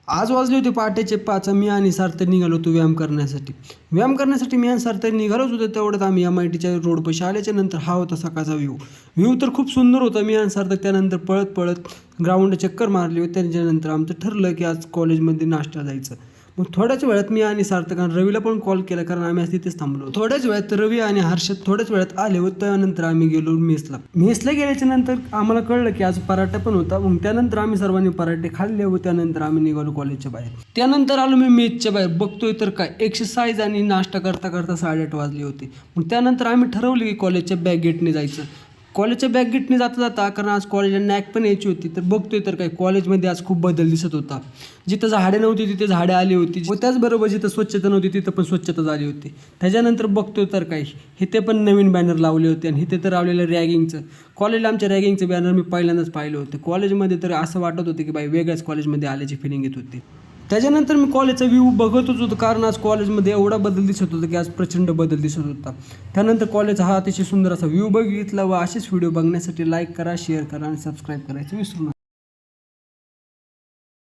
आज वाजले होते पहाटेचे 5. मी आणि सार्थक निघालो होतो व्यायाम करण्यासाठी मी आणि सार्थक निघालोच होतो. तेवढ्यात आम्ही MITच्या रोडपाशी आल्याच्या नंतर हा होता सकाळचा व्ह्यू तर खूप सुंदर होता. मी आणि सार्थक त्यानंतर पळत ग्राउंड चक्कर मारली होती. त्याच्यानंतर आमचं ठरलं की आज कॉलेजमध्ये नाश्ता जायचं. मग थोड्याच वेळात मी आणि सार्थक आणि रवीला पण कॉल केला, कारण आम्ही आज तिथेच थांबलो. थोड्याच वेळात रवी आणि हर्षद थोड्याच वेळात आले होते. त्यानंतर आम्ही गेलो मेसला गेल्याच्या नंतर आम्हाला कळलं की आज पराठा पण होता. मग त्यानंतर आम्ही सर्वांनी पराठे खाल्ले व त्यानंतर आम्ही निघालो कॉलेजच्या बाहेर. त्यानंतर आलो मी मेसच्या बाहेर, बघतोय तर काय एक्सरसाइज आणि नाश्ता करता 8:30 वाजले होते. मग त्यानंतर आम्ही ठरवलं की कॉलेजच्या बॅक गेटने जायचं. कॉलेजच्या बॅक गेटने जाता कारण आज कॉलेजला नॅक पण यायची होती. तर बघतोय तर काय कॉलेजमध्ये आज खूप बदल दिसत होता. जिथं झाडे नव्हती तिथे झाडे आली होती व त्याचबरोबर जिथं स्वच्छता नव्हती तिथं पण स्वच्छता झाली होती. त्याच्यानंतर बघतोय तर काय इथे पण नवीन बॅनर लावले होते आणि इथे तर लावलेलं रॅगिंगचं. कॉलेजला आमच्या रॅगिंगचं बॅनर मी पहिल्यांदाच पाहिलं होतं. कॉलेजमध्ये तर असं वाटत होतं की बाई वेगळ्याच कॉलेजमध्ये आल्याची फिलिंग येत होती. त्याच्यानंतर मी कॉलेजचा व्ह्यू बघतच होतो, कारण आज कॉलेजमध्ये एवढा बदल दिसत होता की आज प्रचंड बदल दिसत होता. त्यानंतर कॉलेजचा हा अतिशय सुंदर असा व्ह्यू बघितला व असेच व्हिडिओ बघण्यासाठी लाईक करा, शेअर करा आणि सबस्क्राईब करायचं विसरू नका.